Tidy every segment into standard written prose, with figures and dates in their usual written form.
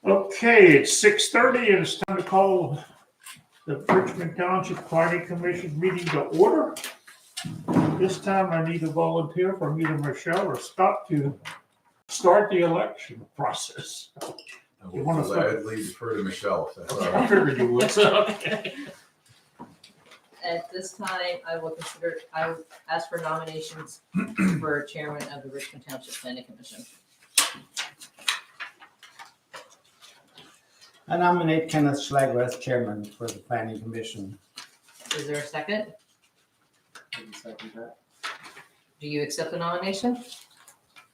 Okay, it's 6:30 and it's time to call the Richmond Township Planning Commission meeting to order. This time I need a volunteer from either Michelle or Scott to start the election process. I will gladly defer to Michelle. If that's all I right. figured you would. Okay. At this time, I will ask for nominations for chairman of the Richmond Township Planning Commission. I nominate Kenneth Schlager as chairman for the planning commission. Is there a second? Do you accept the nomination?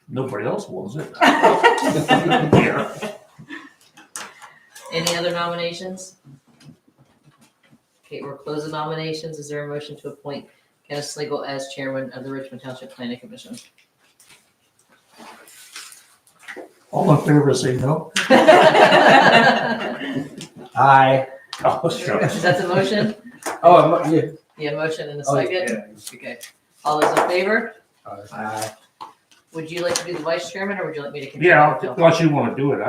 Nobody else wants it. Any other nominations? Okay, we'll close the nominations. Is there a motion to appoint Kenneth Slagle as chairman of the Richmond Township Planning Commission? All in favor, say no. Aye. Oh, sure. Is that the motion? Oh, yeah. Yeah, motion and a Oh, second? Okay. All those in favor? Aye. Would you like to be the vice chairman or would you like me to continue? Yeah, unless you want to do it.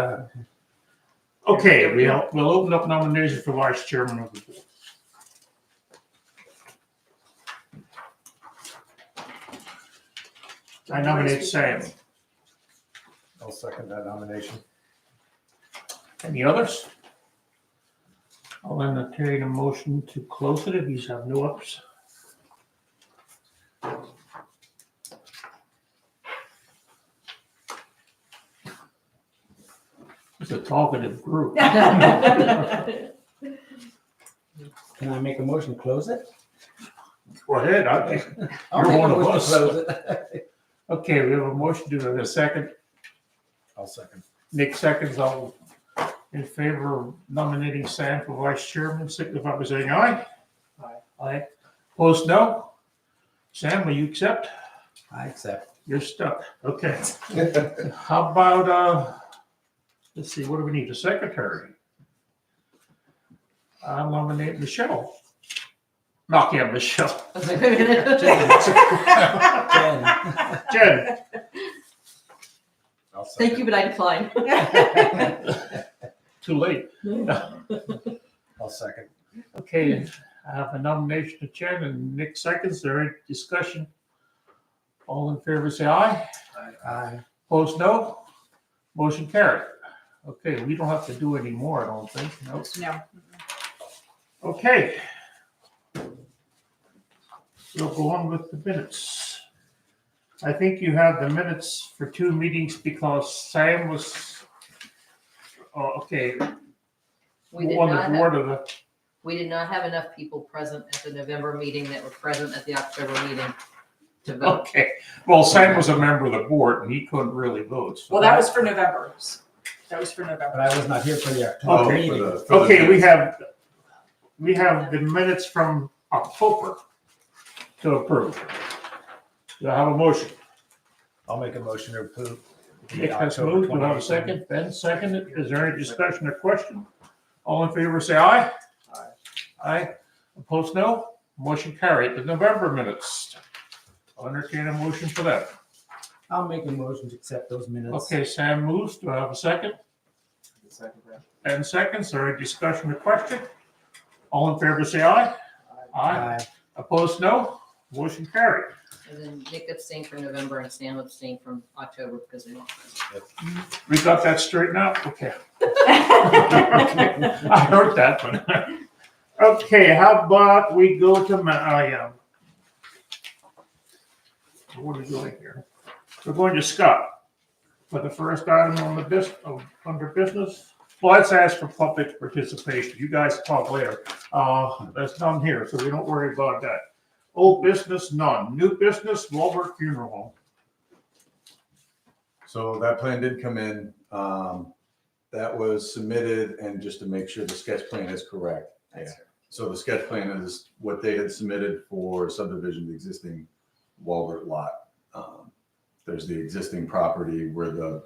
Okay, we'll open up nominations for vice chairman of the board. I nominate Sam. I'll second that nomination. Any others? I'll entertain a motion to close it if you have no others. It's a talkative group. Can I make a motion to close it? Go ahead, I think. I'll You're make a one of motion to us. close it. Okay, we have a motion, do we have a second? I'll second. Nick seconds, all in favor of nominating Sam for vice chairman, signify by saying aye. Aye. Aye. Opposed, no? Sam, will you accept? I accept. You're stuck, okay. How about, let's see, what do we need, a secretary? I'll nominate Michelle. Not yet, Michelle. I was like, wait a minute. Jen. Jen. I'll second. Thank you, but I decline. Too late. I'll second. Okay, I have a nomination of Jen and Nick seconds. Is there any discussion? All in favor, say aye. Aye. Opposed, no. Motion carried. Okay, we don't have to do any more, I don't think. No. No. Okay. We'll go on with the minutes. I think you have the minutes for 2 meetings because Sam was, okay, We did on not the have, board of the, we did not have enough people present at the November meeting that were present at the October meeting to vote. okay. Well, Sam was a member of the board and he couldn't really vote. So. Well, that was for November's. That was for But November. I was not here for the October Okay. meeting. Okay, we have the minutes from October to approve. Do I have a motion? I'll make a motion to approve. the Nick has October moved. Do I have a 28th. second? Ben seconded. Is there any discussion or question? All in favor, say aye. Aye. Aye. Opposed, no. Motion carried. The November minutes. I'll entertain a motion for that. I'll make a motion to accept those minutes. Okay, Sam moves. Do I have a second? Ben seconds. Is there any discussion or question? All in favor, say aye. Aye. Aye. Opposed, no. Motion carried. And then Nick abstained from November and Sam abstained from October because they weren't present. We got that straightened out? Okay. I heard that, but. Okay, how about we go to what are we doing here? We're going to Scott for the first item on the under business. Well, let's ask for public participation. You guys talk later. There's none here, so we don't worry about that. Old business, none. New business, Walbert Funeral Home. So that plan did come in. That was submitted, and just to make sure the sketch plan is correct. That's So the sketch plan is what they had submitted for subdivision of the existing Walbert lot. There's the existing property where the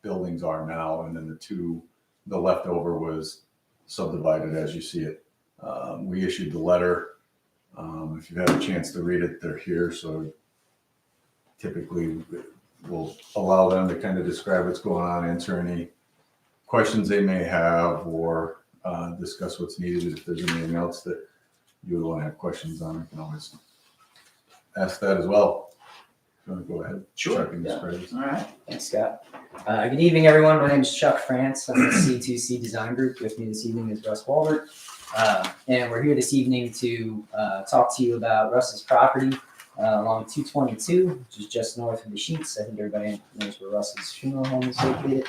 buildings are now, and then the leftover was subdivided as you see it. We issued the letter. If you've had a chance to read it, they're here. So typically we'll allow them to kind of describe what's going on, answer any questions they may have or discuss what's needed. If there's anything else that you would want to have questions on, you can always ask that as well. If you want to go ahead. Sure, Chuck and yeah. Mr. All right, thanks, Scott. Good evening, everyone. My name is Chuck France. I'm with C2C Design Group. With me this evening is Russ Walbert. And we're here this evening to talk to you about Russ's property along 222, which is just north of the Sheets. I think everybody knows where Russ's funeral home is located.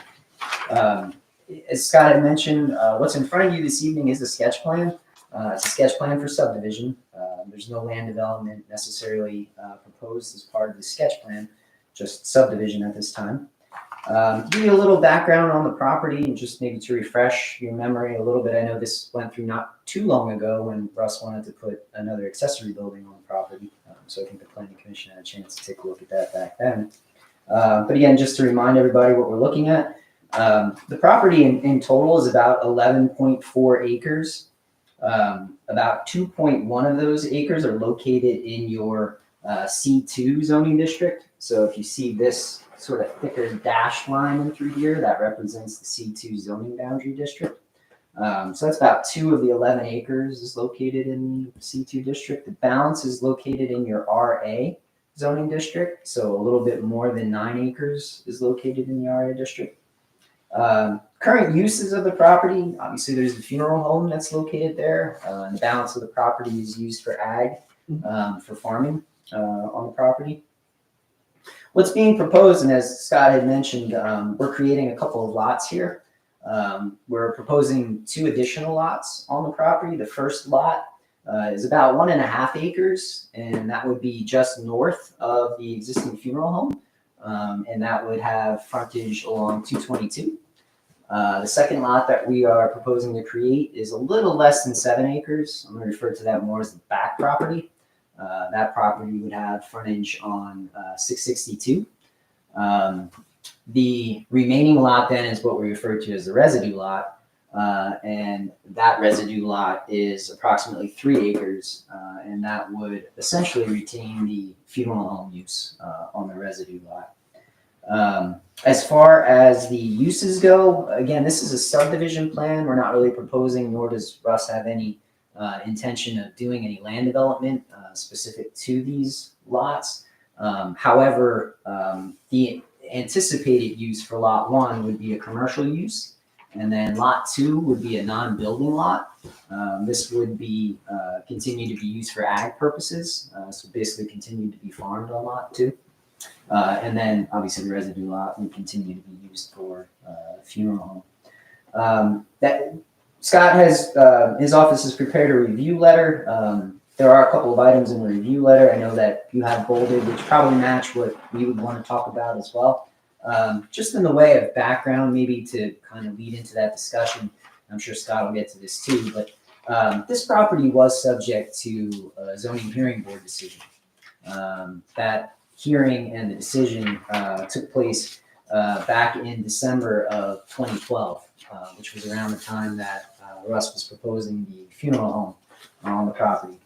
As Scott had mentioned, what's in front of you this evening is a sketch plan. It's a sketch plan for subdivision. There's no land development necessarily proposed as part of the sketch plan, just subdivision at this time. To give you a little background on the property and just maybe to refresh your memory a little bit, I know this went through not too long ago when Russ wanted to put another accessory building on the property. So I think the planning commission had a chance to take a look at that back then. But again, just to remind everybody what we're looking at, the property in total is about 11.4 acres. About 2.1 of those acres are located in your C2 zoning district. So if you see this sort of thicker dashed line in through here, that represents the C2 zoning boundary district. So that's about 2 of the 11 acres is located in the C2 district. The balance is located in your RA zoning district. So a little bit more than 9 acres is located in the RA district. Current uses of the property, obviously there's the funeral home that's located there. And the balance of the property is used for ag, for farming on the property. What's being proposed, and as Scott had mentioned, we're creating a couple of lots here. We're proposing 2 additional lots on the property. The first lot is about 1.5 acres, and that would be just north of the existing funeral home. And that would have frontage along 222. The second lot that we are proposing to create is a little less than 7 acres. I'm going to refer to that more as the back property. That property would have frontage on 662. The remaining lot then is what we refer to as the residue lot. And that residue lot is approximately 3 acres. And that would essentially retain the funeral home use on the residue lot. As far as the uses go, again, this is a subdivision plan. We're not really proposing, nor does Russ have any intention of doing any land development specific to these lots. However, the anticipated use for lot 1 would be a commercial use, and then lot 2 would be a non-building lot. This would be continue to be used for ag purposes, so basically continue to be farmed on lot 2. And then obviously the residue lot would continue to be used for funeral home. That Scott has, his office has prepared a review letter. There are a couple of items in the review letter I know that you have bolded, which probably match what we would want to talk about as well. Just in the way of background, maybe to kind of lead into that discussion, I'm sure Scott will get to this too, but this property was subject to a zoning hearing board decision. That hearing and the decision took place back in December of 2012, which was around the time that Russ was proposing the funeral home on the property.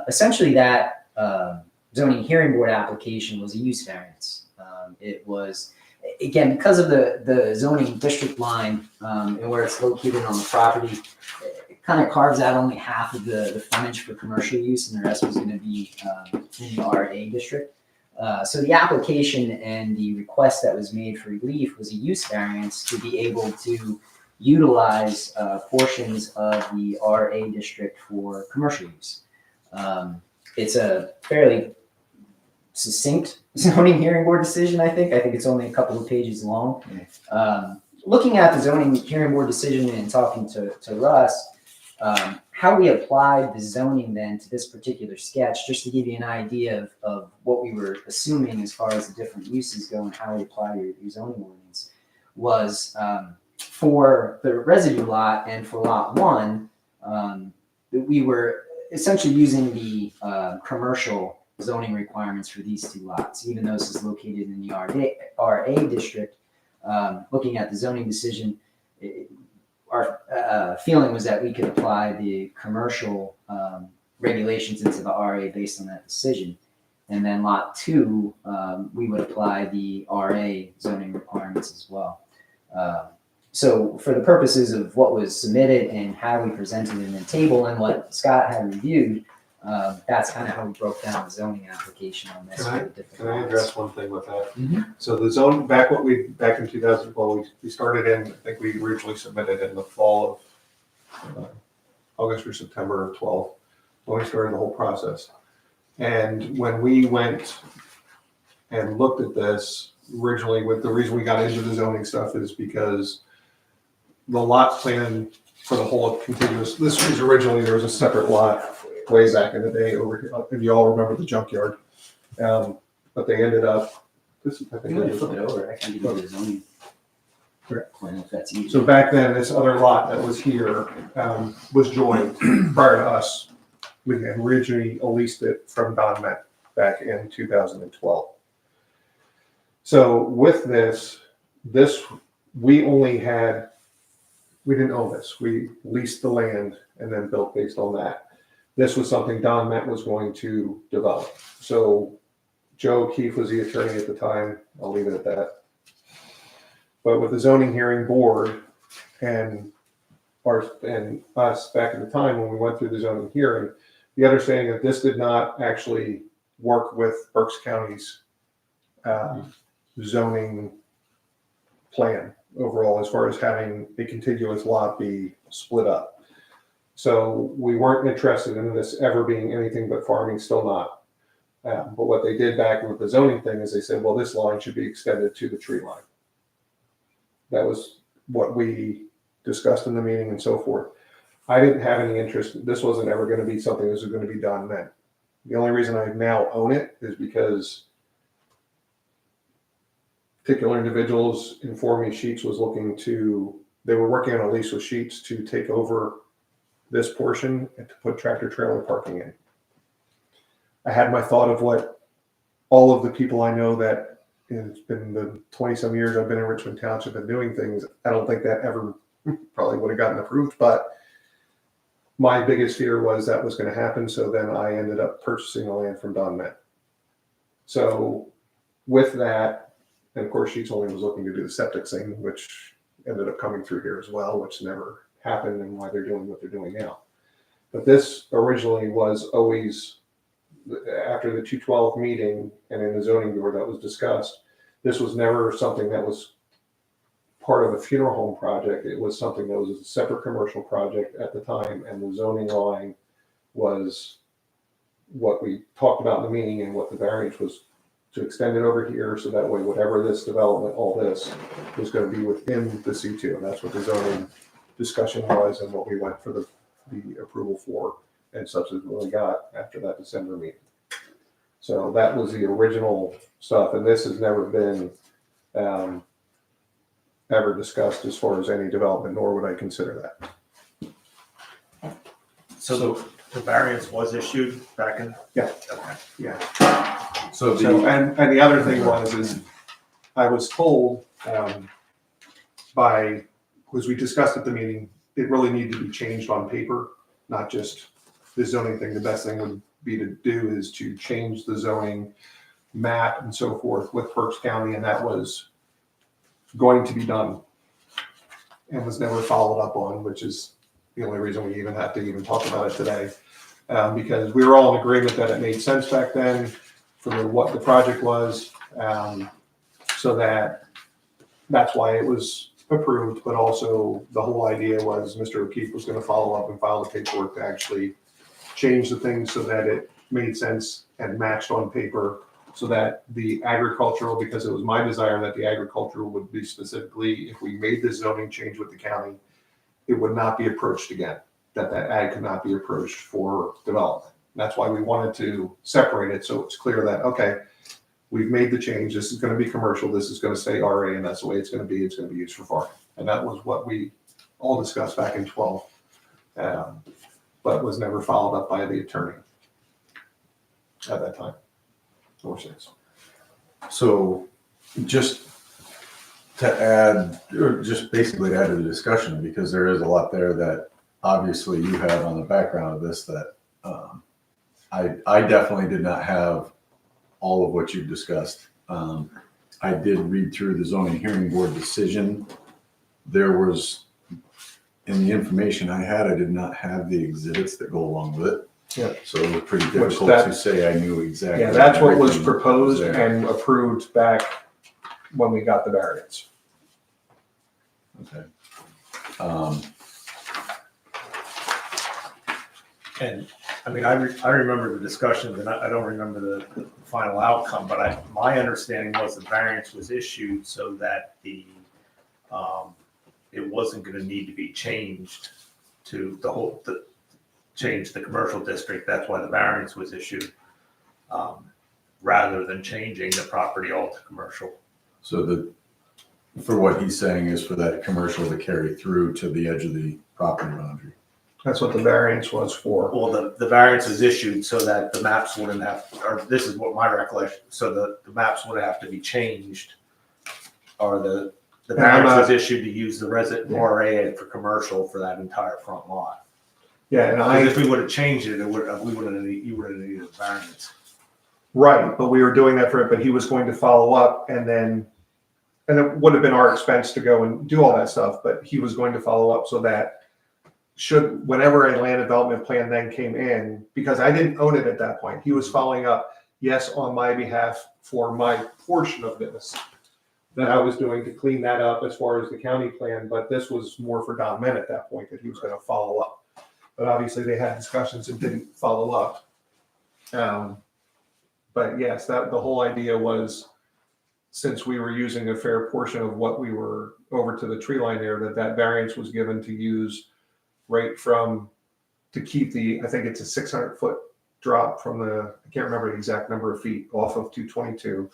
Essentially, that zoning hearing board application was a use variance. It was, again, because of the zoning district line and where it's located on the property, it kind of carves out only half of the frontage for commercial use, and the rest was going to be in the RA district. So the application and the request that was made for relief was a use variance to be able to utilize portions of the RA district for commercial use. It's a fairly succinct zoning hearing board decision, I think. I think it's only a couple of pages long. Looking at the zoning hearing board decision and talking to Russ, how we applied the zoning then to this particular sketch, just to give you an idea of what we were assuming as far as the different uses go and how we apply your zoning ordinance, was for the residue lot and for lot 1, we were essentially using the commercial zoning requirements for these 2 lots, even though this is located in the RA district. Looking at the zoning decision, our feeling was that we could apply the commercial regulations into the RA based on that decision. And then lot 2, we would apply the RA zoning requirements as well. So for the purposes of what was submitted and how we presented in the table and what Scott had reviewed, that's kind of how we broke down the zoning application on this. Can I- for the different Can I lots. address one thing with that? Mhm. So the zone, back in 2000, well, we started in, I think we originally submitted in the fall of August or September of 12, when we started the whole process. And when we went and looked at this, originally, with the reason we got into the zoning stuff is because the lot plan for the whole contiguous, this was originally, there was a separate lot way back in the day over here, if you all remember the junkyard. But they ended up, this is, I If think, you want to it flip is- it over, I can give you the zoning plan if that's easy. so back then, this other lot that was here, was joined prior to us. We had originally leased it from Don Met back in 2012. So with this, we only had, we didn't own this. We leased the land and then built based on that. This was something Don Met was going to develop. So Joe Keefe was the attorney at the time. I'll leave it at that. But with the zoning hearing board and us back at the time when we went through the zoning hearing, the understanding that this did not actually work with Berks County's zoning plan overall, as far as having a contiguous lot be split up. So we weren't interested in this ever being anything but farming, still not. But what they did back with the zoning thing is they said, well, this line should be extended to the tree line. That was what we discussed in the meeting and so forth. I didn't have any interest. This wasn't ever going to be something that was going to be done then. The only reason I now own it is because particular individuals informed me Sheets was looking to, they were working on a lease with Sheets to take over this portion and to put tractor trailer parking in. I had my thought of what all of the people I know that it's been the 20 some years I've been in Richmond Township and doing things. I don't think that ever probably would have gotten approved, but my biggest fear was that was going to happen. So then I ended up purchasing the land from Don Met. So with that, and of course, Sheets only was looking to do the septic thing, which ended up coming through here as well, which never happened and why they're doing what they're doing now. But this originally was always, after the 212 meeting and in the zoning board that was discussed, this was never something that was part of a funeral home project. It was something that was a separate commercial project at the time, and the zoning line was what we talked about in the meeting and what the variance was to extend it over here, so that way whatever this development, all this, was going to be within the C2, and that's what the zoning discussion was and what we went for the approval for and subsequently got after that December meeting. So that was the original stuff, and this has never been ever discussed as far as any development, nor would I consider that. So the variance was issued back in? Yeah. Okay. Yeah. So So, the, and the other thing was I was told because we discussed at the meeting, it really needed to be changed on paper, not just the zoning thing. The best thing would be to do is to change the zoning map and so forth with Berks County, and that was going to be done and was never followed up on, which is the only reason we even have to even talk about it today. Because we were all in agreement that it made sense back then for what the project was. So that's why it was approved, but also the whole idea was Mr. O'Keefe was going to follow up and file the paperwork to actually change the things so that it made sense and matched on paper, so that the agricultural, because it was my desire that the agricultural would be specifically, if we made this zoning change with the county, it would not be approached again, that ag could not be approached for development. That's why we wanted to separate it, so it's clear that, okay, we've made the change, this is going to be commercial, this is going to stay RA, and that's the way it's going to be used for farming. And that was what we all discussed back in 12, but was never followed up by the attorney at that time, or since. so just to add, or just basically to add to the discussion, because there is a lot there that obviously you have on the background of this that I definitely did not have all of what you've discussed. I did read through the zoning hearing board decision there was, in the information I had, I did not have the exhibits that go along with it. Yeah. So it was pretty Which difficult that- to say I knew exactly. Yeah, that's what was everything proposed there. and approved back when we got the variance. Okay. And, I mean, I remember the discussions, and I don't remember the final outcome, but my understanding was the variance was issued so that it wasn't gonna need to be changed to change the commercial district, that's why the variance was issued, rather than changing the property all to commercial. So for what he's saying is for that commercial to carry through to the edge of the property boundary. That's what the variance was for. Well, the variance was issued so that the maps wouldn't have, or this is what my recollection, so the maps would have to be changed. Or the variance was issued to use the resident RA for commercial for that entire front lot. Yeah, and Because if we would have changed it, you would have needed a variance. right, but we were doing that for it, but he was going to follow up and it would have been our expense to go and do all that stuff, but he was going to follow up so that whenever a land development plan then came in, because I didn't own it at that point, he was following up, yes, on my behalf for my portion of this that I was doing to clean that up as far as the county plan, but this was more for Don Min at that point that he was going to follow up. But obviously they had discussions and didn't follow up. But yes, the whole idea was, since we were using a fair portion of what we were over to the tree line there, that variance was given to use right from, to keep I think it's a 600-foot drop from I can't remember the exact number of feet off of 222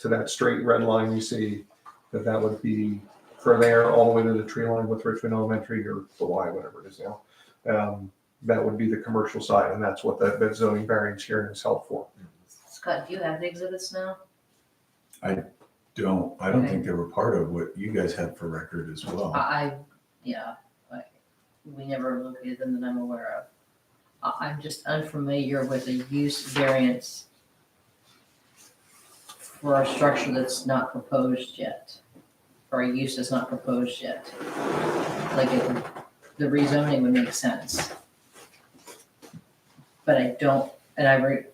to that straight red line you see, that would be for there all the way to the tree line with Richmond Elementary or the Y, whatever it is now. That would be the commercial side, and that's what that zoning variance hearing is held for. Scott, do you have the exhibits now? I don't think they were part of what you guys had for record as well. We never located them that I'm aware of. I'm just unfamiliar with a use variance for a structure that's not proposed yet, or a use that's not proposed yet. Like the rezoning would make sense. But I don't, and I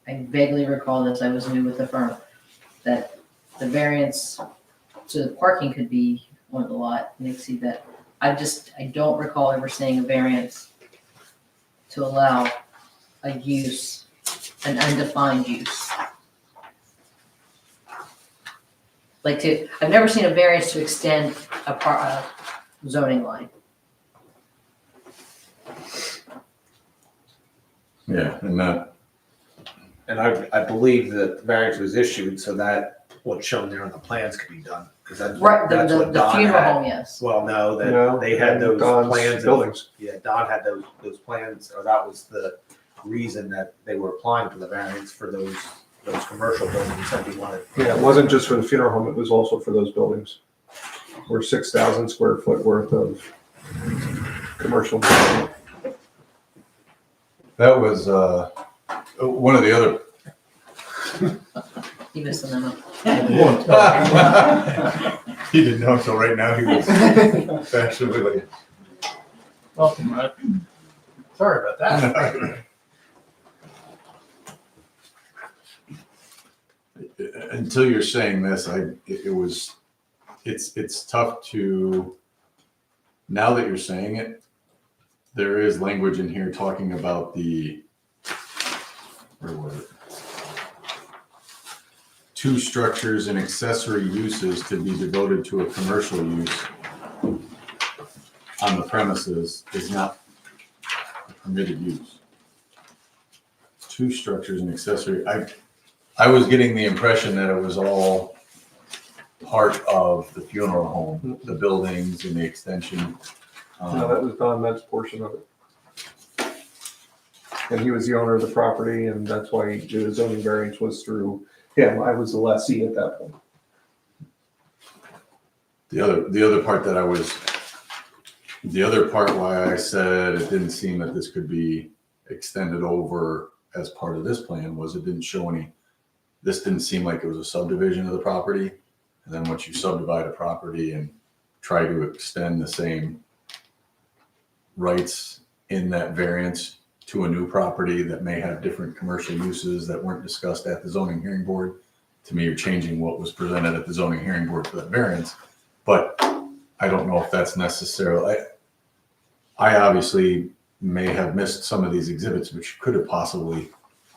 vaguely recall this, I was new with the firm, that the variance to the parking could be on the lot and exceed that. I don't recall ever seeing a variance to allow a use, an undefined use. I've never seen a variance to extend a zoning line. Yeah, And I believe that the variance was issued so that what's shown there on the plans could be done, because that's Right, that's the what Don funeral had. home, yes. Well, no, No, that they had those Don's plans. buildings. Yeah, Don had those plans, or that was the reason that they were applying for the variance for those commercial buildings that he wanted. Yeah, it wasn't just for the funeral home, it was also for those buildings. We're 6,000 square foot worth of commercial. that was one of the other. You missed the memo. He didn't know until right now. He was actually like, Welcome, Matt. Sorry about that. until you're saying this, it's tough to, now that you're saying it, there is language in here talking about where was it? 2 structures and accessory uses to be devoted to a commercial use on the premises is not a permitted use. 2 structures and accessory, I was getting the impression that it was all part of the funeral home, the buildings and the extension. No, that was Don Met's portion of it. And he was the owner of the property, and that's why the zoning variance was through him. I was the lessee at that point. The other part why I said it didn't seem that this could be extended over as part of this plan was it didn't show this didn't seem like it was a subdivision of the property. And then once you subdivide a property and try to extend the same rights in that variance to a new property that may have different commercial uses that weren't discussed at the zoning hearing board. To me, you're changing what was presented at the zoning hearing board for that variance, but I don't know if that's necessarily, I obviously may have missed some of these exhibits, which could have possibly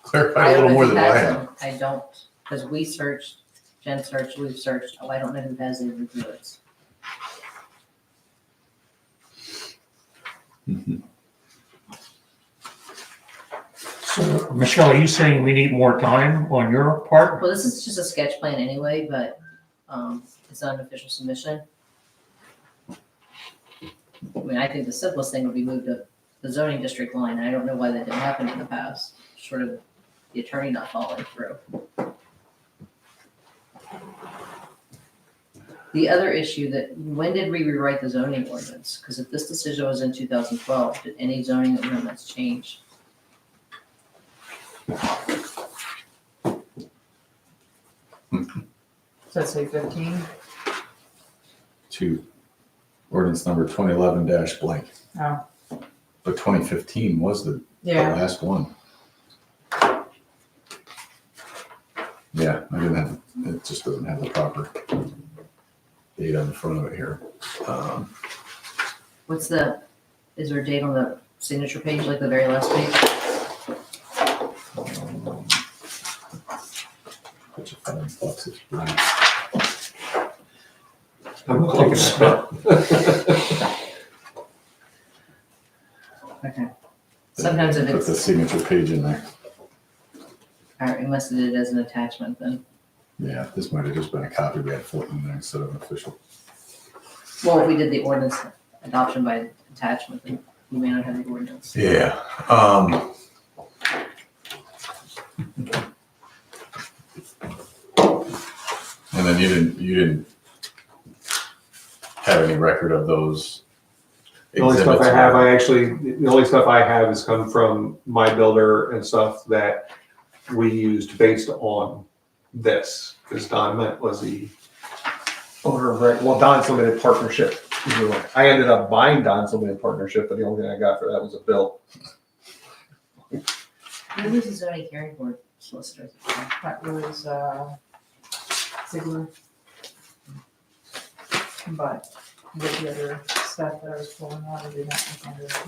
clarified a little more than I have. I don't, because we searched, Jen searched, we've searched, I don't know who has these exhibits. Mhm. So, Michelle, are you saying we need more time on your part? Well, this is just a sketch plan anyway, but, it's not an official submission. I mean, I think the simplest thing would be move to the zoning district line, and I don't know why that didn't happen in the past, short of the attorney not following through. The other issue that, when did we rewrite the zoning ordinance? Because if this decision was in 2012, did any zoning amendments change? Does that say 15? To ordinance number 2011 dash blank. Oh. But 2015 was the last one. Yeah, I didn't have, it just doesn't have the proper date on the front of it here. Is there a date on the signature page, like the very last page? Which $5 is blank. I'm close. Okay. Sometimes if Put the it's, signature page in there. we must have did it as an attachment then. Yeah, this might have just been a copy we had floating in there instead of an official. Well, if we did the ordinance adoption by attachment, then you may not have the ordinance. Yeah. And then you didn't have any record of those The only stuff exhibits, I have, right? the only stuff I have has come from my builder and stuff that we used based on this, because Don was the owner of, Don's Limited Partnership. I ended up buying Don's Limited Partnership, but the only thing I got for that was a bill. Who was the zoning hearing board solicitor? That was, Ziegler. But with the other stuff that I was pulling out, I did not find it. I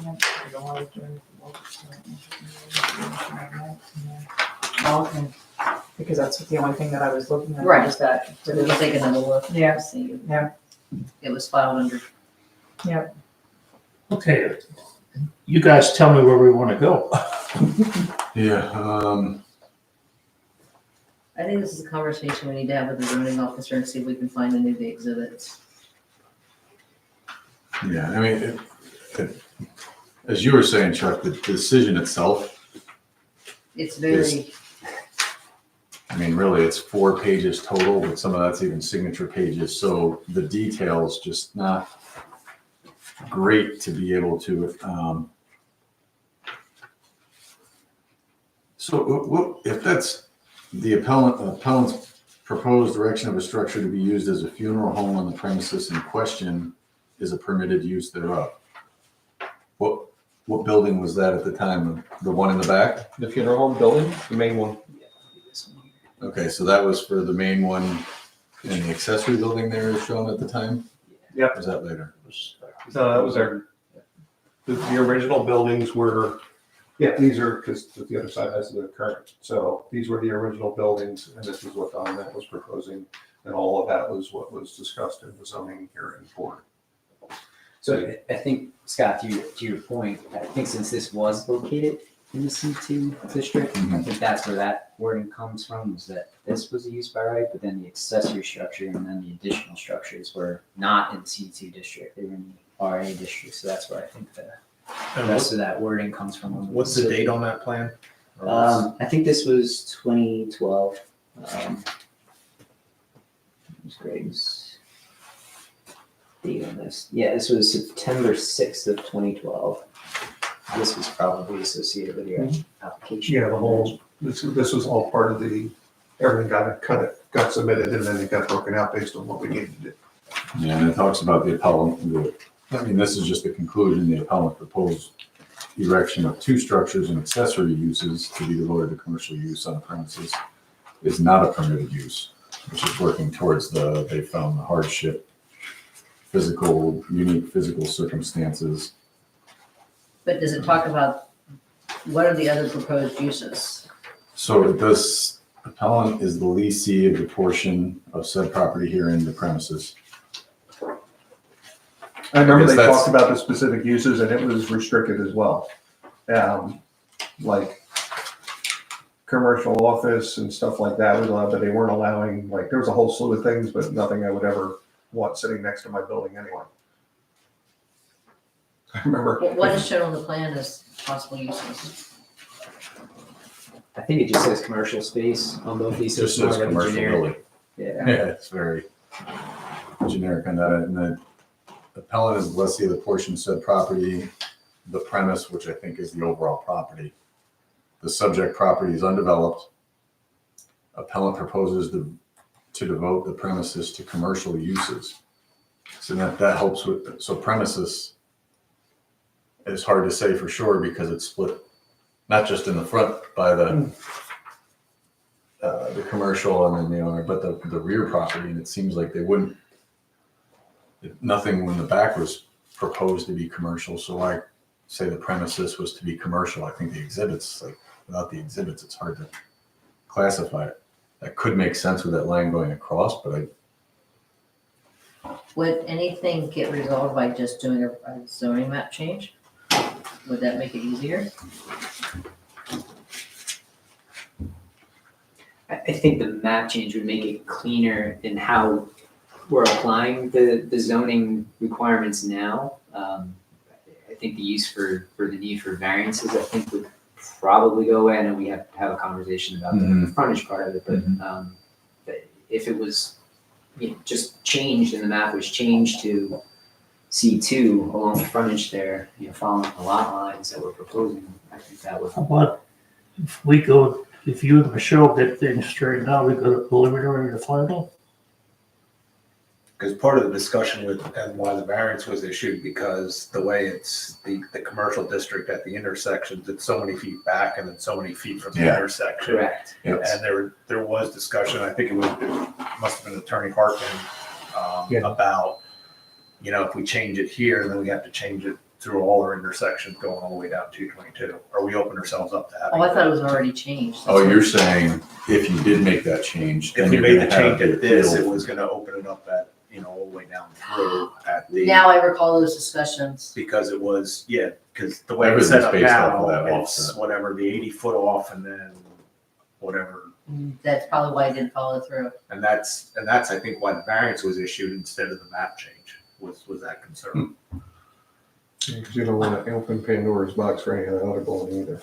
don't want to do Oh, okay. Because that's the only thing that I was looking at. Right. Was that. So we'll take another look. Yeah. See. Yeah. It was filed under. Okay, you guys tell me where we want to go. Yeah, I think this is a conversation we need to have with the zoning officer and see if we can find any of the exhibits. yeah, I mean, as you were saying, Chuck, the decision itself, It's very, I mean, really, it's 4 pages total, but some of that's even signature pages, so the details just not great to be able to, so what, if that's the appellant's proposed direction of a structure to be used as a funeral home on the premises in question is a permitted use thereof. What building was that at the time? The one in the back? The funeral home building, the main one. Okay, so that was for the main one, and the accessory building there is shown at the time? Yep. Or was that later? No, that was our, the original buildings were, these are, because the other side has the current. So these were the original buildings, and this is what Don Met was proposing, and all of that was what was discussed in the zoning hearing board. So I think, Scott, to your point, I think since this was located in the C2 district, I think that's where that wording comes from, was that this was a use by right, but then the accessory structure and then the additional structures were not in the C2 district, they were in the RA district, so that's where I think the rest of that wording comes from. What's the date on that plan? I think this was 2012. What's Greg's date on this? Yeah, this was September 6th of 2012. This was probably associated with your application. Yeah, the whole, this was all part of the, everything got submitted, and then it got broken out based on what we needed to do. Yeah, and it talks about the appellant, this is just the conclusion, the appellant proposed erection of 2 structures and accessory uses to be devoted to commercial use on the premises is not a permitted use, which is working towards they found the hardship, unique physical circumstances. But does it talk about what are the other proposed uses? So this appellant is the leasee of the portion of said property here in the premises. I remember Because they that's- talked about the specific uses and it was restricted as well. Like commercial office and stuff like that was allowed, but they weren't allowing, like, there was a whole slew of things, but nothing I would ever want sitting next to my building anyway. I remember. What is shown on the plan as possible uses? I think it just says commercial space on both these. so Just it's more says like a commercial generic- building. Yeah. Yeah, it's very generic on that. And the appellant is the lessee of the portion of said property, the premise, which I think is the overall property. The subject property is undeveloped. Appellant proposes to devote the premises to commercial uses. So that helps with, so premises is hard to say for sure because it's split, not just in the front by the commercial and then, but the rear property, and it seems like they wouldn't, nothing when the back was proposed to be commercial, so I say the premises was to be commercial. I think the exhibits, like, without the exhibits, it's hard to classify it. That could make sense with that line going across, but Would anything get resolved by just doing a zoning map change? Would that make it easier? I think the map change would make it cleaner in how we're applying the zoning requirements now. I think the use for the need for variances, I think would probably go away. I know we have to have a conversation about the frontage part of it, but if it was, just changed and the map was changed to C2 along the frontage there, following the lot lines that we're proposing, I think that would. How about if you and Michelle get things straightened out, we go to preliminary to final? Because part of the discussion with, and why the variance was issued, because the way it's the commercial district at the intersections, it's so many feet back and then so many feet from the Yeah. intersection. Correct. And there was discussion, I think it must have been Attorney Harkin, about, if we change it here, then we have to change it through all our intersections going all the way down 222, or we open ourselves up to having. Oh, I thought it was already changed. oh, you're saying if you did make that change, If then we you're made gonna the have change the at this, appeal. it was gonna open it up at, all the way down through at the. Now I recall those discussions. Because it was, because the way it's Everything's set up based off of now, that it's offset. whatever, the 80-foot off and then whatever. That's probably why I didn't follow through. And that's I think why the variance was issued instead of the map change, was that concern. Because you don't want to open Pandora's box for any of that other building either.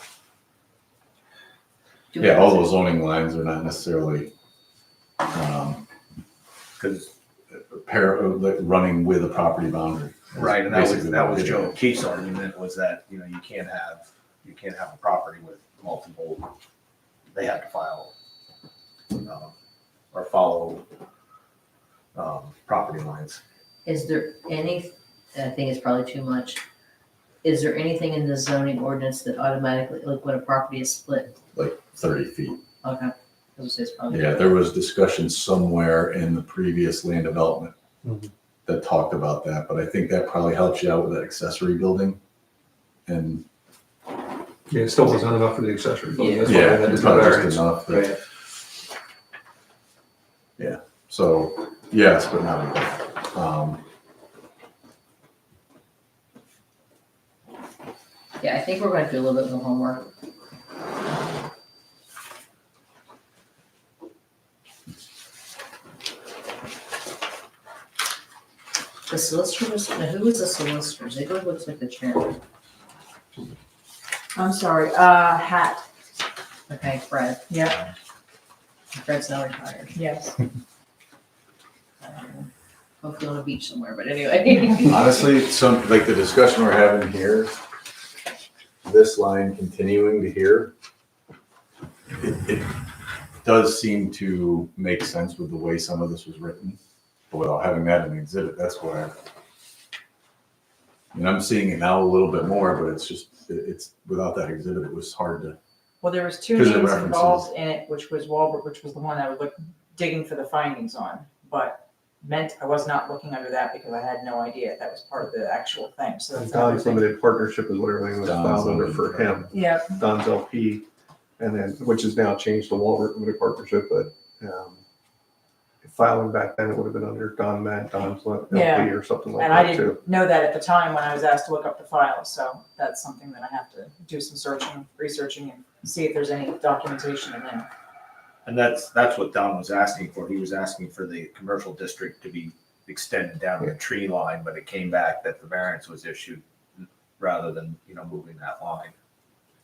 Do we- Yeah, all those zoning lines are not necessarily Because, running with a property boundary. right, and Basically that what was it Joe is. Keith's argument, was that, you can't have a property with multiple, they have to file, or follow, property lines. Is there any, and I think it's probably too much, is there anything in the zoning ordinance that automatically, like when a property is split? Like 30 feet. Okay. I was just probably. Yeah, there was discussion somewhere in the previous land development that talked about that, but I think that probably helps you out with that accessory building. And Yeah, it still wasn't enough for the accessory building. That's why yeah, that it's is the not variance. just enough. that- Right. So, yes, but not enough. Yeah, I think we're going to do a little bit more homework. The solicitor was, now who was the solicitor? Ziegler looks like the chairman. I'm sorry, Hat, Okay, Fred. yeah, Fred's now retired. yes. Hopefully on a beach somewhere, but anyway. Honestly, like the discussion we're having here, this line continuing to here, it does seem to make sense with the way some of this was written. But without having that in the exhibit, that's why. I'm seeing it now a little bit more, but it's without that exhibit, it was hard to. Well, there was two 'Cause it names references- involved in it, which was Walbert, which was the one I was digging for the findings on, but I was not looking under that because I had no idea that was part of the actual thing, so that's another Don's thing. Limited Partnership is what everything was Don's filed under for Limited. him. Yeah, Don's LP, and then, which is now changed to Walbert Limited Partnership, but, filing back then, it would have been under Don Matt, Don's LP Yeah. or something like and I that too. didn't know that at the time when I was asked to look up the files, so that's something that I have to do some searching, researching, and see if there's any documentation in there. And that's what Don was asking for. He was asking for the commercial district to be extended down to the tree line, but it came back that the variance was issued rather than, moving that line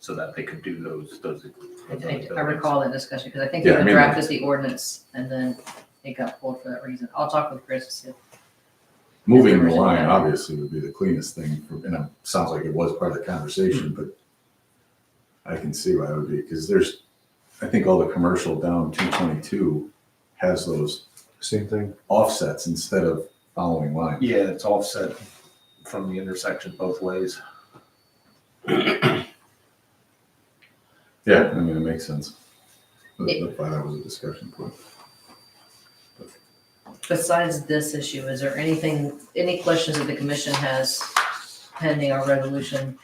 so that they could do those. I recall that discussion, because I think Yeah, you I mean- drafted the ordinance and then it got pulled for that reason. I'll talk with Chris to see if Moving the Original, line yeah. obviously would be the cleanest thing, and it sounds like it was part of the conversation, but I can see why it would be, because I think all the commercial down 222 has those Same thing. offsets instead of following lines. Yeah, it's offset from the intersection both ways. Yeah, I mean, it makes sense. That's why that was a discussion point. besides this issue, is there any questions that the commission has pending our resolution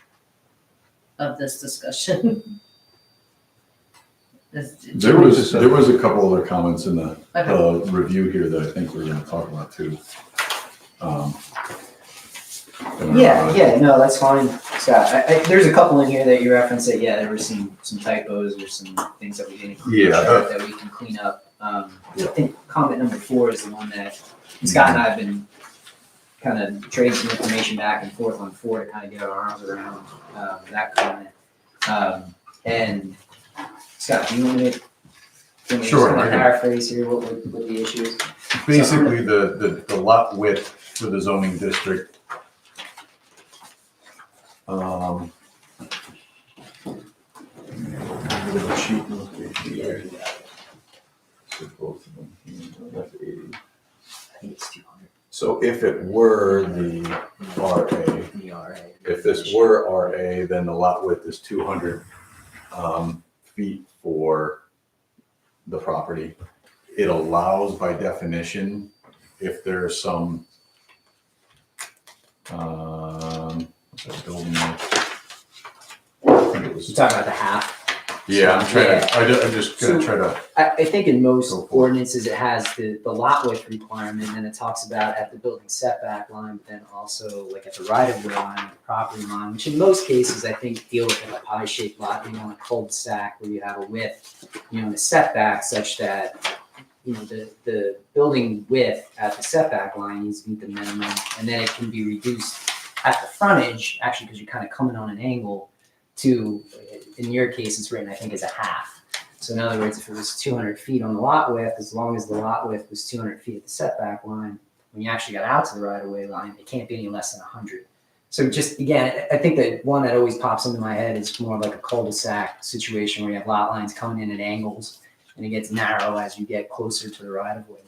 of this discussion? There was a couple other comments in the Okay. review here that I think we're gonna talk about too. Yeah, no, that's fine, Scott. There's a couple in here that you referenced that, yeah, there were some typos or some things that we didn't. That we can clean up. I think comment number 4 is the one that Scott and I have been kind of trading some information back and forth on 4 to kind of get our arms around that comment. And Scott, do you want me to? Sure, Just I kind can- of paraphrase here what the issue is? Basically, the lot width for the zoning district. Sheet notation here. So both of them here, that's 80. I think it's 200. So if it were the RA, The RA. if this were RA, then the lot width is 200 feet for the property. It allows by definition, if there's some, what's that building? I think it was. You're talking about the half. Yeah, I'm just gonna try to. I think in most Go for it. ordinances, it has the lot width requirement, and it talks about at the building setback line, but then also like at the right of way line, the property line, which in most cases, I think deal with like a pie shaped lot, a cul-de-sac where you have a width, and a setback such that, the building width at the setback line needs to meet the minimum, and then it can be reduced at the frontage, actually, because you're kind of coming on an angle to, in your case, it's written, I think, as a half. So in other words, if it was 200 feet on the lot width, as long as the lot width was 200 feet at the setback line, when you actually got out to the right-of-way line, it can't be any less than 100. So just, again, I think that one that always pops into my head is more like a cul-de-sac situation where you have lot lines coming in at angles, and it gets narrow as you get closer to the right-of-way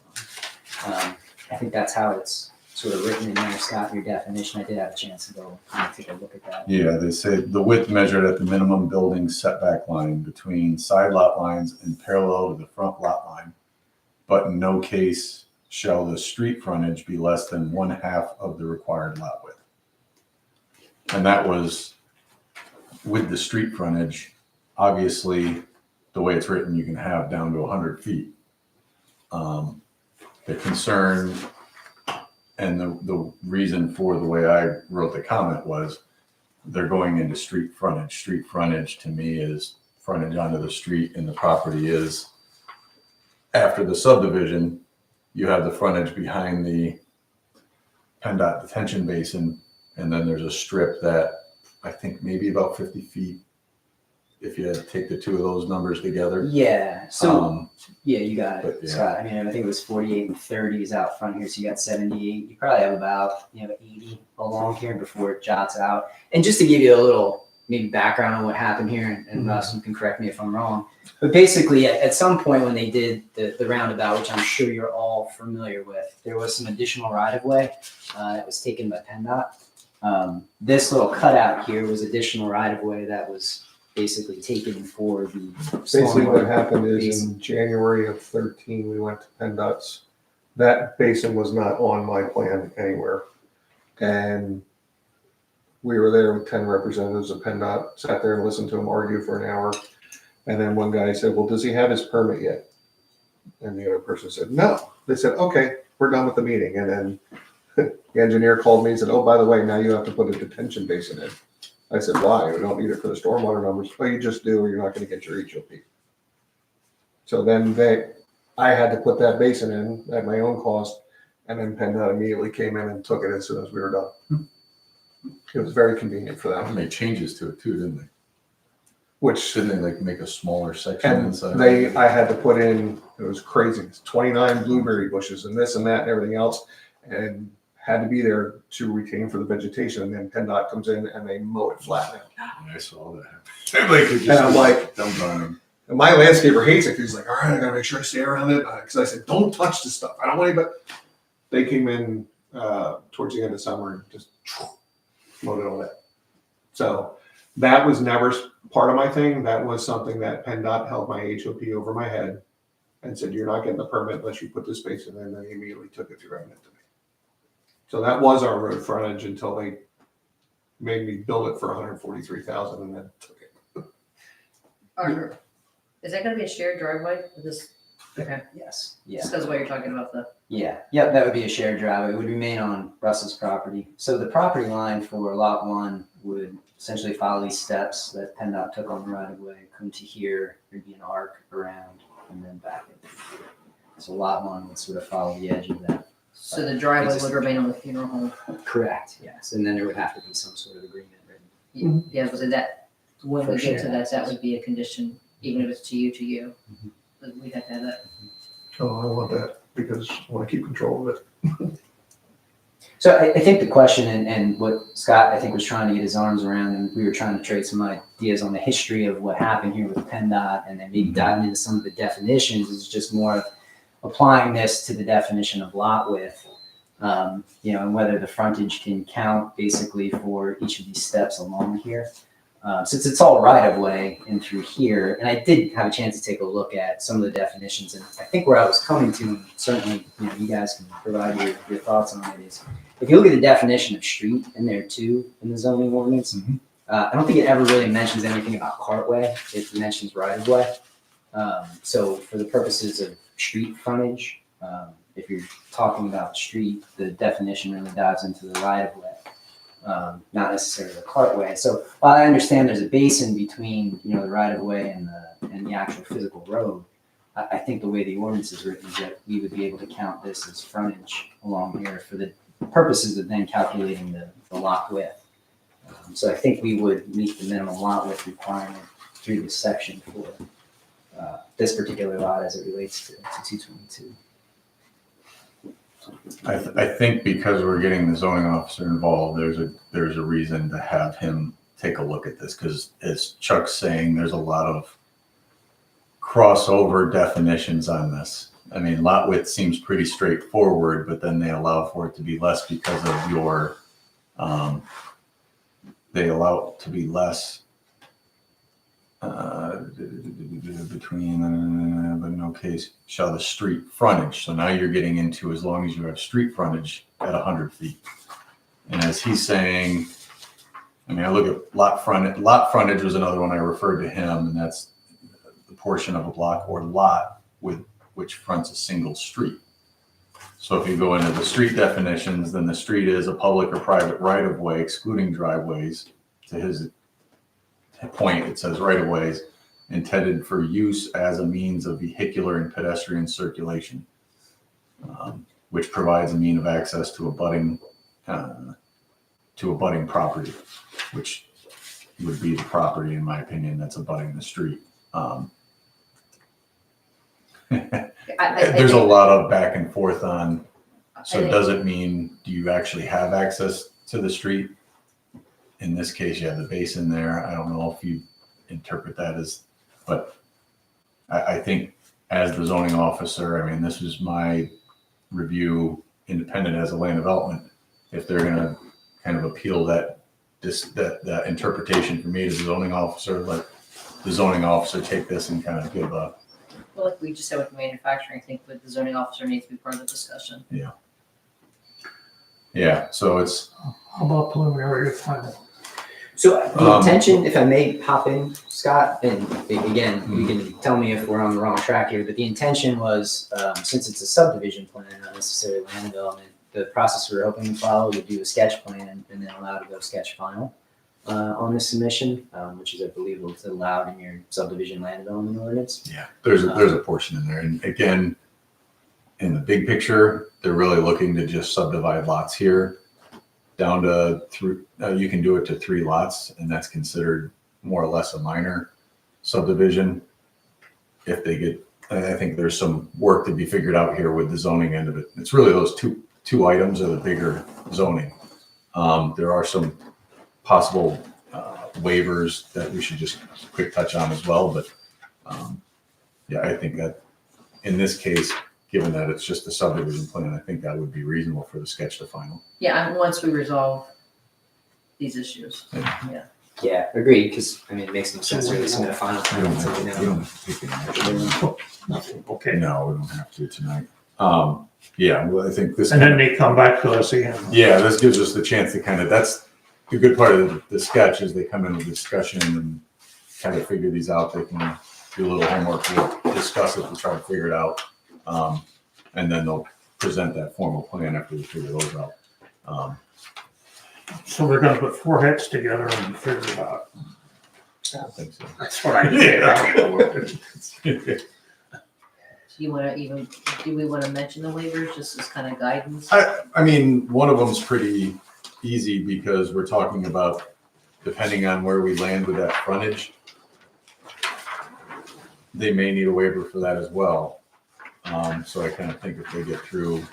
line. I think that's how it's sort of written in there, Scott, in your definition. I did have a chance to go and take a look at that. Yeah, they say the width measured at the minimum building setback line between side lot lines and parallel to the front lot line, but in no case shall the street frontage be less than 1/2 of the required lot width. And that was with the street frontage. Obviously, the way it's written, you can have down to 100 feet. The concern and the reason for the way I wrote the comment was they're going into street frontage. Street frontage to me is frontage onto the street, and the property is after the subdivision, you have the frontage behind the PennDOT detention basin, and then there's a strip that I think maybe about 50 feet if you had to take the two of those numbers together. Yeah, so yeah, you got it, but yeah. Scott. I mean, I think it was 48 and 30 is out front here, so you got 78. You probably have about 80 along here before it jots out. And just to give you a little maybe background on what happened here, and Russ, you can correct me if I'm wrong. But basically, at some point when they did the roundabout, which I'm sure you're all familiar with, there was some additional right-of-way that was taken by PennDOT. This little cutout here was additional right-of-way that was basically taken for the Basically, what stormwater happened is basin. in January of 13, we went to PennDOT's. That basin was not on my plan anywhere. And we were there with 10 representatives of PennDOT, sat there and listened to them argue for an hour. And then one guy said, well, does he have his permit yet? And the other person said, no. They said, okay, we're done with the meeting. And then the engineer called me and said, oh, by the way, now you have to put a detention basin in. I said, why? We don't need it for the stormwater numbers. Well, you just do, or you're not going to get your HOP. So then I had to put that basin in at my own cost, and then PennDOT immediately came in and took it as soon as we were done. It was very convenient for They them, made changes to it too, didn't they? which Didn't they like make a smaller section and inside? I had to put in, it was crazy, it's 29 blueberry bushes and this and that and everything else, and had to be there to retain for the vegetation. And then PennDOT comes in and they mow it flat now. I saw that. Like, it just And I'm like, dumped on him. and my landscaper hates it because he's like, all right, I gotta make sure I stay around it. Because I said, don't touch this stuff. I don't want anybody. They came in towards the end of summer and just mowed it all that. So that was never part of my thing. That was something that PennDOT held my HOP over my head and said, you're not getting the permit unless you put this basin in. And they immediately took it through eminent domain. So that was our road frontage until they made me build it for $143,000 and then took it. Is that gonna be a shared driveway? Okay, Yes. Yeah. just because of what you're talking about the. Yeah, yep, that would be a shared driveway. It would remain on Russell's property. So the property line for lot one would essentially follow these steps that PennDOT took on the right of way, come to here, there'd be an arc around, and then back into here. So lot one would sort of follow the edge of that. So the driveway would remain on the funeral home. Correct, yes. And then there would have to be some sort of agreement written. Yeah, because that, when we For get to shared that access. would be a condition, even if it's to you. But we'd have to have that. Oh, I want that because I want to keep control of it. So I think the question and what Scott, I think, was trying to get his arms around, and we were trying to trade some ideas on the history of what happened here with PennDOT, and then maybe diving into some of the definitions, is just more of applying this to the definition of lot width, and whether the frontage can count basically for each of these steps along here. Since it's all right of way in through here, and I did have a chance to take a look at some of the definitions, and I think where I was coming to, and certainly you guys can provide your thoughts on it, is if you look at the definition of street in there too in the zoning ordinance, I don't think it ever really mentions anything about cartway. It mentions right of way. So for the purposes of street frontage, if you're talking about street, the definition really dives into the right of way. Not necessarily the cartway. So while I understand there's a basin between the right of way and the actual physical road, I think the way the ordinance is written is that we would be able to count this as frontage along here for the purposes of then calculating the lot width. So I think we would meet the minimum lot width requirement through this section for this particular lot as it relates to 222. I think because we're getting the zoning officer involved, there's a reason to have him take a look at this, because as Chuck's saying, there's a lot of crossover definitions on this. I mean, lot width seems pretty straightforward, but then they allow for it to be less because of your, they allow it to be less between, but in no case shall the street frontage. So now you're getting into as long as you have street frontage at 100 feet. And as he's saying, I mean, I look at lot frontage. Lot frontage was another one I referred to him, and that's the portion of a block or lot with which fronts a single street. So if you go into the street definitions, then the street is a public or private right of way, excluding driveways. To his point, it says right of ways intended for use as a means of vehicular and pedestrian circulation, which provides a mean of access to abutting property, which would be the property, in my opinion, that's abutting the street. There's a lot of back and forth on. So does it mean, do you actually have access to the street? in this case, you have the basin there. I don't know if you interpret that as, but I think as the zoning officer, I mean, this is my review independent as a land development. If they're gonna kind of appeal that interpretation for me as a zoning officer, let the zoning officer take this and kind of give a, Well, like we just said with the manufacturing, I think with the zoning officer needs to be part of the discussion. yeah, so it's, How about preliminary or final? So the Um, intention, if I may pop in, Scott, and again, you can tell me if we're on the wrong track here, but the intention was, since it's a subdivision plan, not necessarily land development, the process we're hoping to follow would do a sketch plan and then allow to go sketch final on the submission, which is, I believe, what's allowed in your subdivision land development ordinance. yeah, there's a portion in there. And again, in the big picture, they're really looking to just subdivide lots here down to three. You can do it to 3 lots, and that's considered more or less a minor subdivision. If they get, I think there's some work to be figured out here with the zoning end of it. It's really those two items are the bigger zoning. There are some possible waivers that we should just quick touch on as well, but yeah, I think that in this case, given that it's just a subdivision plan, I think that would be reasonable for the sketch to final. Yeah, and once we resolve these issues, Yeah, agreed, because, I mean, it makes no sense really submit a final You plan don't until we have to, you know. don't have to take any action. Nothing, okay. No, we don't have to tonight. Yeah, well, I think this. And then they come back to us again. Yeah, this gives us the chance to kind of, that's the good part of the sketch is they come in with discussion and kind of figure these out. They can do a little homework, we'll discuss it and try to figure it out. And then they'll present that formal plan after we figure those out. So we're gonna put 4 heads together and figure it out. I don't think so. That's what I did. I don't know what it is. do we wanna mention the waivers just as kind of guidance? I mean, one of them's pretty easy because we're talking about, depending on where we land with that frontage, they may need a waiver for that as well. So I kind of think if they get through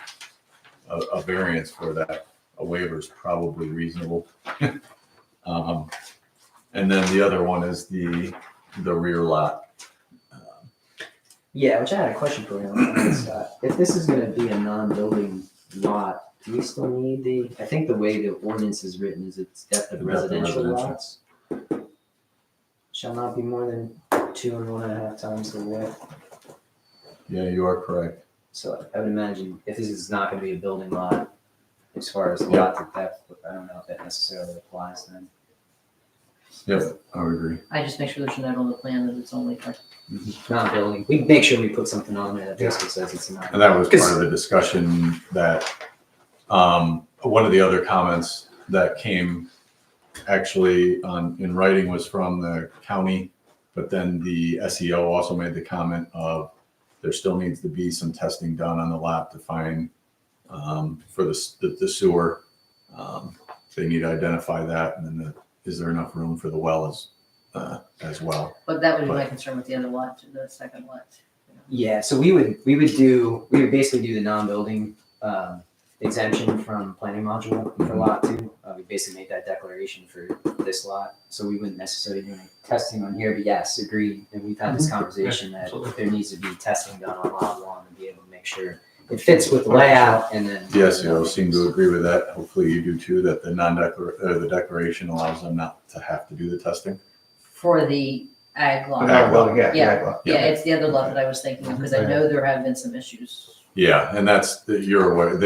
a variance for that, a waiver is probably reasonable. And then the other one is the rear lot. Yeah, which I had a question for you on that, Scott. If this is gonna be a non-building lot, do we still need I think the way the ordinance is written is it's depth of The depth of residential residential. lots shall not be more than 2 1.5 times the width. Yeah, you are correct. So I would imagine if this is not gonna be a building lot, as far as the Yeah. lot to depth, I don't know if that necessarily applies then. Yep, I would agree. I just make sure there's a note on the plan that it's only for Non-building, we make sure we put something on there that basically says it's not. And that was part of the discussion that, one of the other comments that came actually in writing was from the county, but then the SEO also made the comment of there still needs to be some testing done on the lot to find, for the sewer. They need to identify that, and then is there enough room for the well as well? But that would be my But- concern with the other lot, the second lot. Yeah, so we would basically do the non-building exemption from planning module for lot 2. We basically made that declaration for this lot, so we wouldn't necessarily do any testing on here, but yes, agreed. And we've had this conversation that there needs to be testing done on lot 1 to be able to make sure it fits with the layout and then. Yes, you seem to agree with that. Hopefully you do too, that the declaration allows them not to have to do the testing. For the ag lot. Ag lot, yeah, Yeah. ag lot. Yeah, it's the other lot that I was thinking of, because I know there have been some issues. Yeah, and you're aware,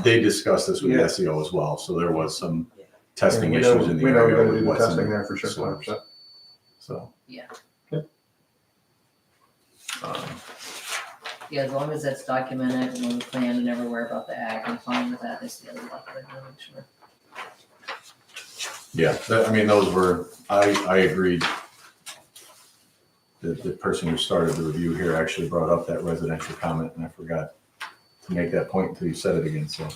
they discussed this with the Yeah. SEO as well, so there was some Yeah. testing We know issues in the we know we area gotta with do the what's in testing the there for sure, soil. 100%. So. Yeah. Um, Yeah, as long as that's documented and on the plan and everywhere about the ag, I'm fine with that. That's the other lot that I want to make sure. Yeah, I mean, those were, I agreed. The person who started the review here actually brought up that residential comment, and I forgot to make that point until you said it again, so.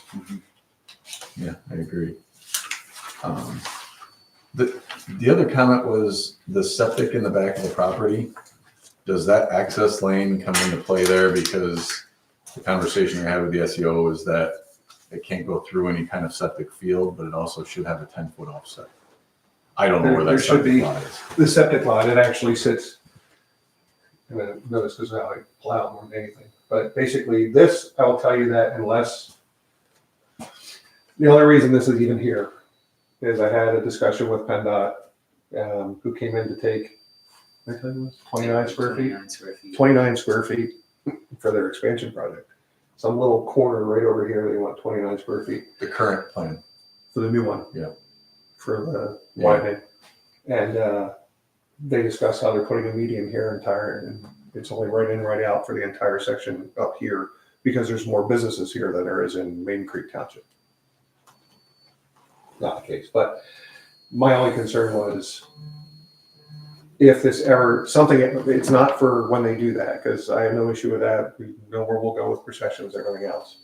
Yeah, I agree. The other comment was the septic in the back of the property. Does that access lane come into play there? Because the conversation I had with the SEO is that it can't go through any kind of septic field, but it also should have a 10-foot offset. I don't know where There that should be- septic lot is. The septic lot, it actually sits, and I know this is how I plow more than anything, but basically this, I will tell you that unless, the only reason this is even here is I had a discussion with PennDOT, who came in to take, I tell you this, 29 square feet? 29 square feet. 29 square feet for their expansion project. Some little corner right over here, they want 29 square feet The current plan. for the new one. Yeah. For the Yeah. widening. And they discussed how they're putting a median here entire, and it's only right in, right out for the entire section up here because there's more businesses here than there is in Maiden Creek Township. Not the case, but my only concern was if this ever, something, it's not for when they do that, because I have no issue with that. We know where we'll go with processions and everything else.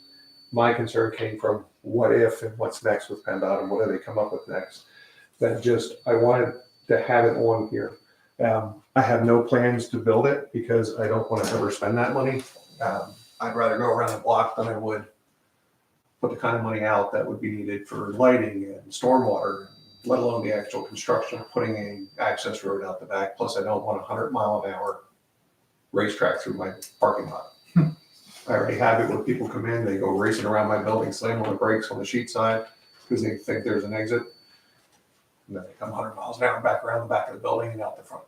My concern came from what if and what's next with PennDOT and what do they come up with next. That just, I wanted to have it on here. I have no plans to build it because I don't want to ever spend that money. I'd rather go around the block than I would put the kind of money out that would be needed for lighting and stormwater, let alone the actual construction of putting an access road out the back. Plus, I don't want a 100-mile-an-hour racetrack through my parking lot. I already have it where people come in, they go racing around my building, slam on the brakes on the sheet side because they think there's an exit. And then they come 100 miles an hour back around the back of the building and out the front.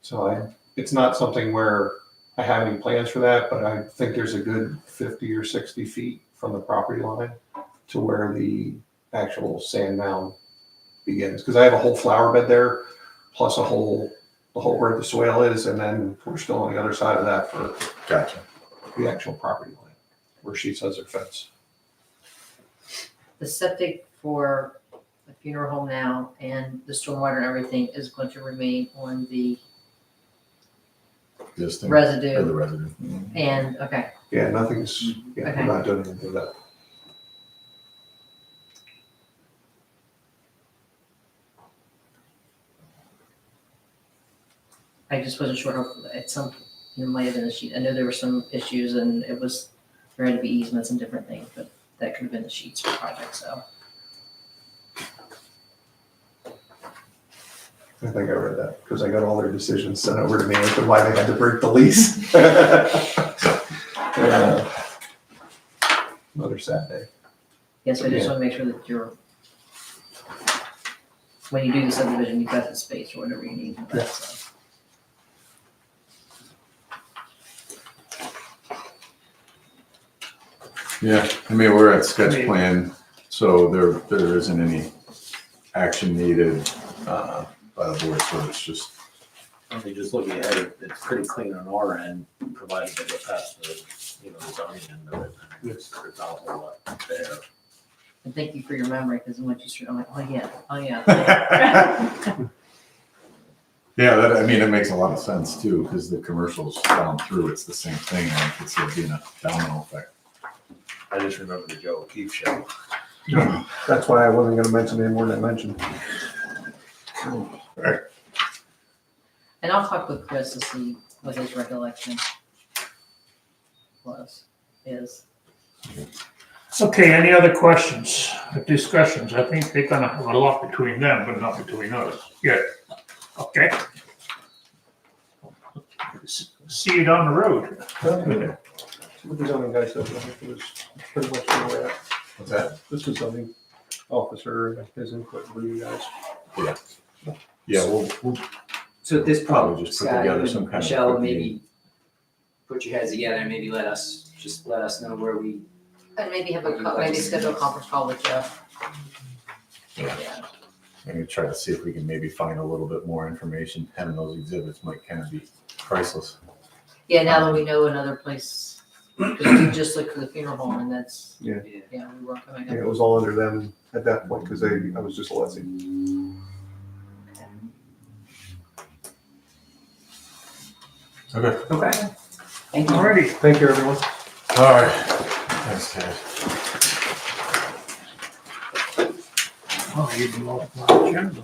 So it's not something where I have any plans for that, but I think there's a good 50 or 60 feet from the property line to where the actual sand mound begins. Because I have a whole flower bed there, plus the whole where the swale is, and then we're still on the other side of that for Gotcha. the actual property line where she says her fence. The septic for the funeral home now and the stormwater and everything is going to remain on the Existing. Or the residue residue. and, okay, Yeah, nothing's, yeah, Okay. we're not doing anything with that. I just wasn't sure how, at some, it might have been a sheet. I know there were some issues and it was, there had to be easements and different things, but that could have been the sheets for project, so. I think I read that because I got all their decisions sent over to me as to why they had to break the lease. Another sad day. Yes, I just Yeah. want to make sure that you're, when you do the subdivision, you've got the space or whatever you need for that, so. Yeah, I mean, we're at sketch plan, so there isn't any action needed by the board, so it's just, I mean, just looking at it, it's pretty clean on our end, provided they get past the, the zoning end of it. There's not a whole lot there. And thank you for your memory, because when you, I'm like, oh yeah. yeah, that, I mean, it makes a lot of sense too, because the commercials down through, it's the same thing, and I could see it being a domino effect. I just remember the Joe O'Keefe show. That's why I wasn't gonna mention any more than I mentioned. And I'll talk with Chris to see what his recollection is. Okay, any other questions, discussions? I think they're gonna have a lot between them, but not between us. Yeah, okay. See you down the road. What the zoning guy said, I think it was pretty much where we're at. What's that? This was zoning officer, his input for you guys. Yeah, we'll So at this point, probably just put Scott, together you some and kind of. Michelle, quick maybe meeting. put your heads together and maybe let us know where we. And maybe have maybe schedule a conference call with Jeff. Yeah. Maybe try to see if we can maybe find a little bit more information. Having those exhibits might kind of be priceless. Yeah, now that we know another place, because we just looked for the funeral home and that's, Yeah. yeah, we weren't coming Yeah, up. it was all under them at that point, because I was just a lessee. Okay. Okay. Thank you. Alrighty, Thank you, everyone. All right. Thanks, Ted. oh, you can look at my agenda.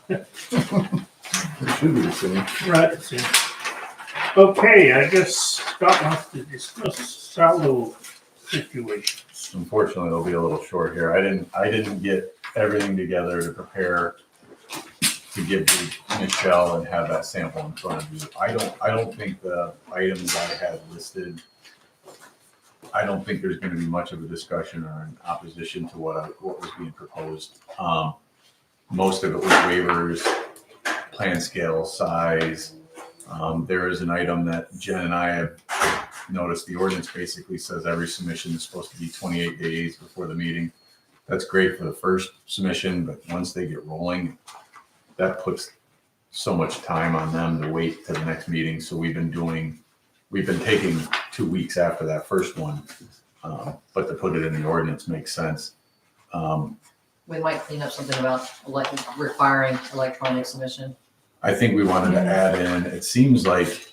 It should be the same. Right, see. Okay, I guess Scott wants to discuss salvo situations. Unfortunately, it'll be a little short here. I didn't get everything together to prepare to give to Michelle and have that sample in front of you. I don't think the items I had listed, I don't think there's gonna be much of a discussion or an opposition to what was being proposed. Most of it was waivers, plan scale, size. There is an item that Jen and I have noticed. The ordinance basically says every submission is supposed to be 28 days before the meeting. That's great for the first submission, but once they get rolling, that puts so much time on them to wait to the next meeting. So we've been taking 2 weeks after that first one, but to put it in the ordinance makes sense. We might clean up something about requiring electronic submission. I think we wanted to add in, it seems like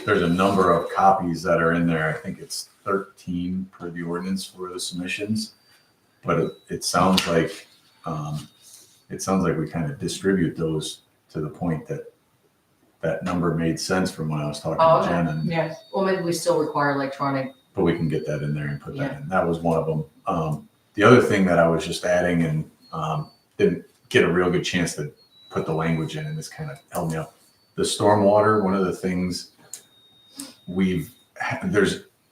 there's a number of copies that are in there. I think it's 13 per the ordinance for the submissions, but it sounds like we kind of distribute those to the point that that number made sense from when I was talking Oh, to Jen, and Yes. Well, maybe we still require electronic. but we can get that in there and put that in. That was one of them. The other thing that I was just adding and didn't get a real good chance to put the language in, and this kind of held me up. The stormwater, one of the things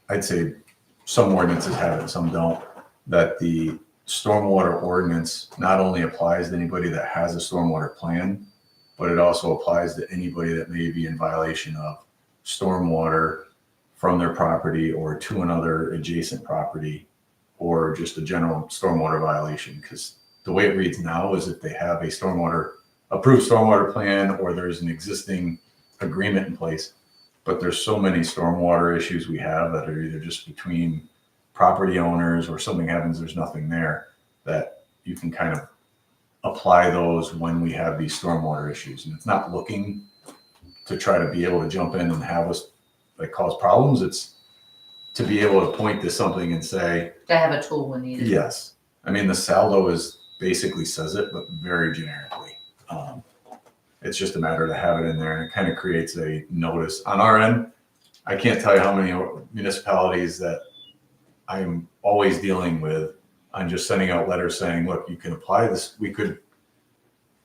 I'd say some ordinances have it, some don't, that the stormwater ordinance not only applies to anybody that has a stormwater plan, but it also applies to anybody that may be in violation of stormwater from their property or to another adjacent property, or just a general stormwater violation. Because the way it reads now is if they have a approved stormwater plan, or there's an existing agreement in place, but there's so many stormwater issues we have that are either just between property owners or something happens, there's nothing there, that you can kind of apply those when we have these stormwater issues. And it's not looking to try to be able to jump in and have us cause problems. It's to be able to point to something and say, To have a tool when needed. yes. I mean, the saldo basically says it, but very generically. It's just a matter to have it in there, and it kind of creates a notice on our end. I can't tell you how many municipalities that I'm always dealing with. I'm just sending out letters saying, look, you can apply this.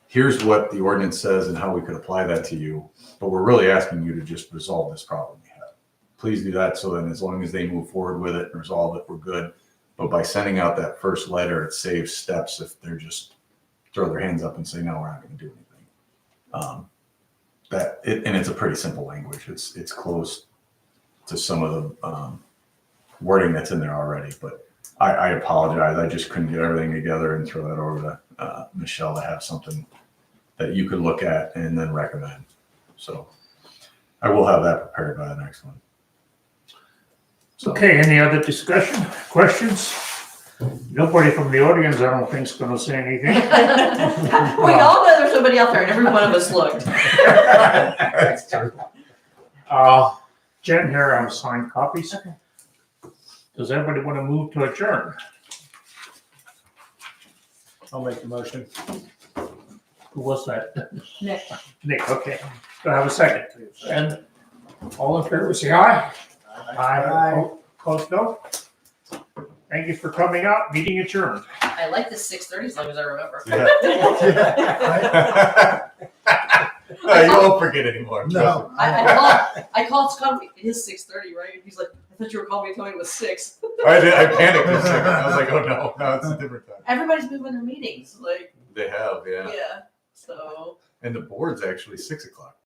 Here's what the ordinance says and how we could apply that to you. But we're really asking you to just resolve this problem we have. Please do that, so then as long as they move forward with it and resolve it, we're good. But by sending out that first letter, it saves steps if they're just throw their hands up and say, no, we're not going to do anything. And it's a pretty simple language. It's close to some of the wording that's in there already, but I apologize. I just couldn't get everything together and throw that over to Michelle to have something that you could look at and then recommend. So I will have that prepared by the next one. So, Okay, any other discussion, questions? Nobody from the audience, I don't think, is going to say anything. We all know there's somebody out there, and every one of us looked. That's true. Jen, here are signed copies. Okay. Does everybody want to move to adjourn? I'll make the motion. Who was that? Nick. Nick, okay. Do I have a second? And all in favor, say aye. Aye. Opposed, no? Thank you for coming out. Meeting adjourned. I like this 6:30 as long as I remember. You won't forget anymore. No. I called Scott. It is 6:30, right? He's like, I thought you were calling me and telling me it was 6. I panicked for a second. I was like, oh no, it's a different time. Everybody's moving their meetings. Like, They have, yeah. yeah. So. And the board's actually 6 o'clock.